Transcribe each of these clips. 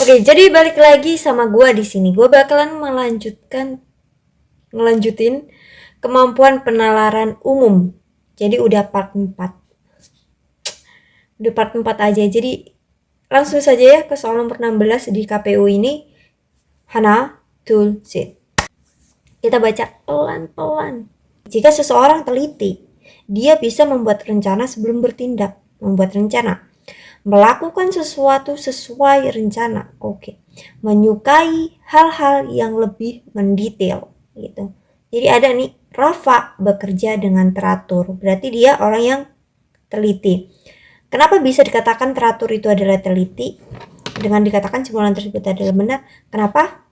Oke, jadi balik lagi sama gua di sini. Gua bakalan ngelanjutin kemampuan penalaran umum. Jadi udah part 4. Udah part 4 aja. Jadi langsung saja ya ke soal nomor 16 di KPU ini. Hana tul sit. Kita baca pelan-pelan. Jika seseorang teliti, dia bisa membuat rencana sebelum bertindak. Membuat rencana. Melakukan sesuatu sesuai rencana. Oke. Menyukai hal-hal yang lebih mendetail gitu. Jadi ada nih, Rafa bekerja dengan teratur. Berarti dia orang yang teliti. Kenapa bisa dikatakan teratur itu adalah teliti? Dengan dikatakan simpulan tersebut adalah benar. Kenapa?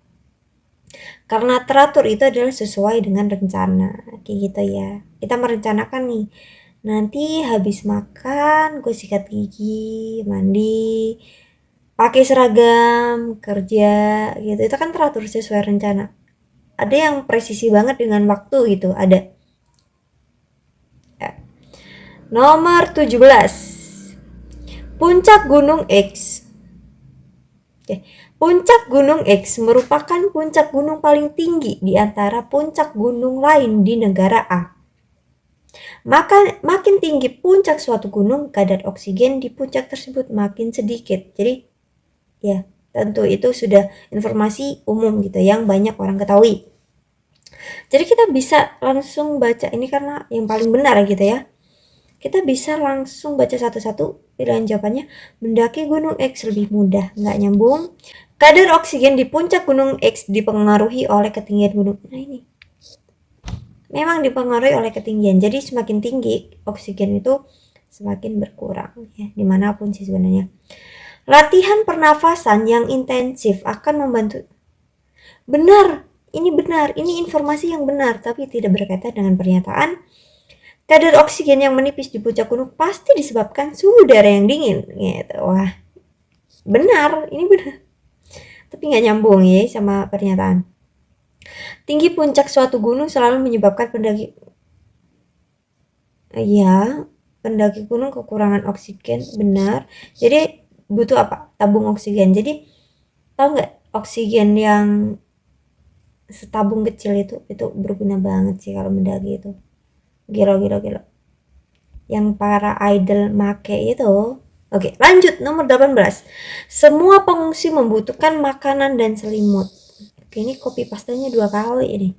Karena teratur itu adalah sesuai dengan rencana. Kayak gitu ya. Kita merencanakan nih, nanti habis makan gue sikat gigi, mandi, pakai seragam, kerja gitu. Itu kan teratur sesuai rencana. Ada yang presisi banget dengan waktu gitu, ada. Ya. Nomor 17. Puncak Gunung X. Oke. Puncak Gunung X merupakan puncak gunung paling tinggi di antara puncak gunung lain di negara A. Maka makin tinggi puncak suatu gunung, kadar oksigen di puncak tersebut makin sedikit. Jadi ya, tentu itu sudah informasi umum gitu yang banyak orang ketahui. Jadi kita bisa langsung baca ini karena yang paling benar gitu ya. Kita bisa langsung baca satu-satu pilihan jawabannya. Mendaki gunung X lebih mudah, nggak nyambung. Kadar oksigen di puncak gunung X dipengaruhi oleh ketinggian gunung. Nah ini, memang dipengaruhi oleh ketinggian. Jadi semakin tinggi oksigen itu semakin berkurang ya, dimanapun sih sebenarnya. Latihan pernafasan yang intensif akan membantu. Benar, ini informasi yang benar, tapi tidak berkaitan dengan pernyataan. Kadar oksigen yang menipis di puncak gunung pasti disebabkan suhu udara yang dingin. Gitu. Wah, benar, ini benar. Tapi nggak nyambung ya sama pernyataan. Tinggi puncak suatu gunung selalu menyebabkan pendaki. Ya, pendaki gunung kekurangan oksigen, benar. Jadi butuh apa? Tabung oksigen. Jadi tahu nggak oksigen yang setabung kecil itu berguna banget sih kalau mendaki itu. Gila. Yang para idol make itu. Oke, lanjut nomor 18. Semua pengungsi membutuhkan makanan dan selimut. Oke, ini copy pastanya 2 kali ini.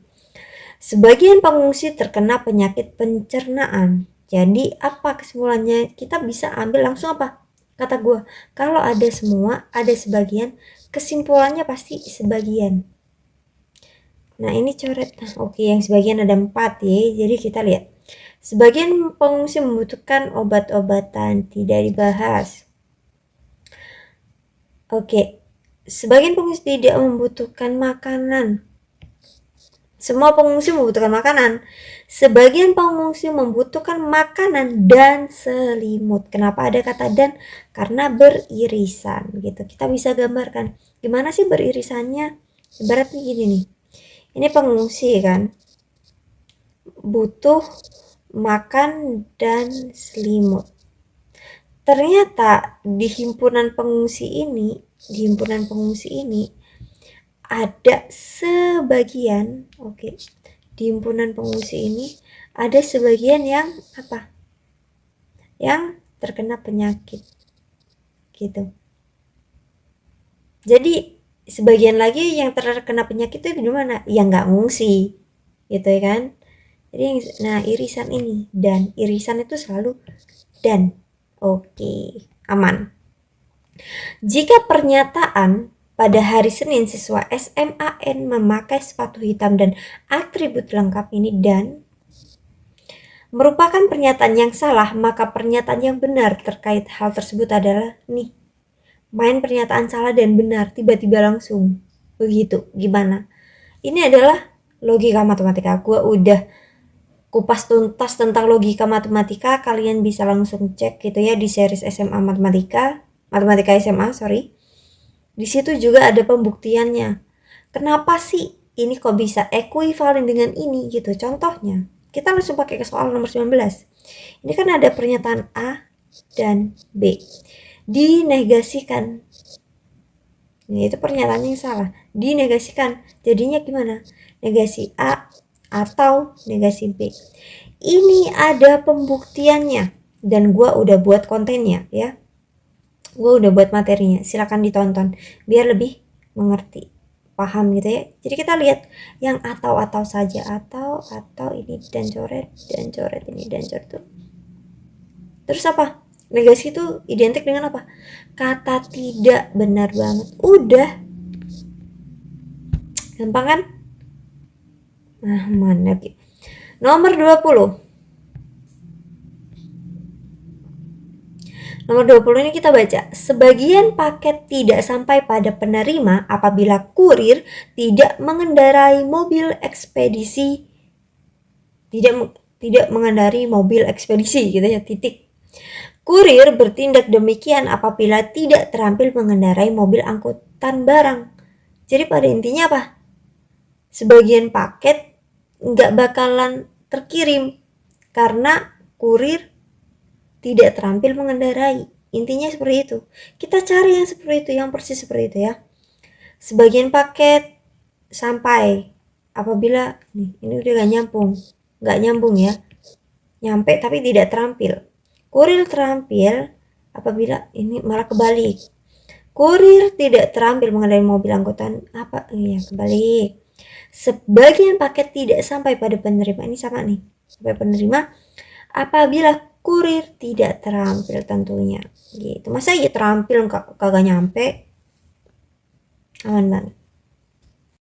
Sebagian pengungsi terkena penyakit pencernaan. Jadi apa kesimpulannya? Kita bisa ambil langsung apa? Kata gue, kalau ada semua, ada sebagian, kesimpulannya pasti sebagian. Nah ini coret. Oke, yang sebagian ada 4 ya. Jadi kita lihat. Sebagian pengungsi membutuhkan obat-obatan, tidak dibahas. Oke, sebagian pengungsi tidak membutuhkan makanan. Semua pengungsi membutuhkan makanan. Sebagian pengungsi membutuhkan makanan dan selimut. Kenapa ada kata dan? Karena beririsan gitu. Kita bisa gambarkan. Gimana sih beririsannya? Ibaratnya gini nih. Ini pengungsi kan. Butuh makan dan selimut. Ternyata di himpunan pengungsi ini ada sebagian, oke, di himpunan pengungsi ini ada sebagian yang apa? Yang terkena penyakit gitu. Jadi sebagian lagi yang terkena penyakit itu gimana? Yang nggak ngungsi gitu ya kan. Jadi nah irisan ini dan irisan itu selalu dan. Oke, aman. Jika pernyataan pada hari Senin siswa SMAN memakai sepatu hitam dan atribut lengkap ini dan merupakan pernyataan yang salah, maka pernyataan yang benar terkait hal tersebut adalah nih, main pernyataan salah dan benar tiba-tiba langsung. Begitu, gimana? Ini adalah logika matematika. Gue udah kupas tuntas tentang logika matematika, kalian bisa langsung cek gitu ya di series SMA Matematika SMA, sorry. Di situ juga ada pembuktiannya. Kenapa sih ini kok bisa ekuivalen dengan ini gitu? Contohnya, kita langsung pakai ke soal nomor 19. Ini kan ada pernyataan A dan B. Dinegasikan. Nah, itu pernyataan yang salah, dinegasikan. Jadinya gimana? Negasi A atau negasi B. Ini ada pembuktiannya dan gua udah buat kontennya ya. Gua udah buat materinya, silakan ditonton biar lebih mengerti, paham gitu ya. Jadi kita lihat yang atau saja, atau ini dan coret ini dan coret tuh. Terus apa? Negasi itu identik dengan apa? Kata tidak, benar banget. Udah. Gampang kan? Nah, mana gitu. Nomor 20. Nomor 20 ini kita baca. Sebagian paket tidak sampai pada penerima apabila kurir tidak mengendarai mobil ekspedisi. Tidak mengendarai mobil ekspedisi gitu ya, titik. Kurir bertindak demikian apabila tidak terampil mengendarai mobil angkutan barang. Jadi pada intinya apa? Sebagian paket nggak bakalan terkirim karena kurir tidak terampil mengendarai. Intinya seperti itu. Kita cari yang seperti itu, yang persis seperti itu ya. Sebagian paket sampai apabila ini udah nggak nyambung ya. Nyampe tapi tidak terampil. Kurir terampil apabila ini malah kebalik. Kurir tidak terampil mengendarai mobil angkutan apa? Iya, kebalik. Sebagian paket tidak sampai pada penerima, ini sama nih, sampai penerima apabila kurir tidak terampil tentunya gitu. Masa ya terampil kagak nyampe? Aman banget.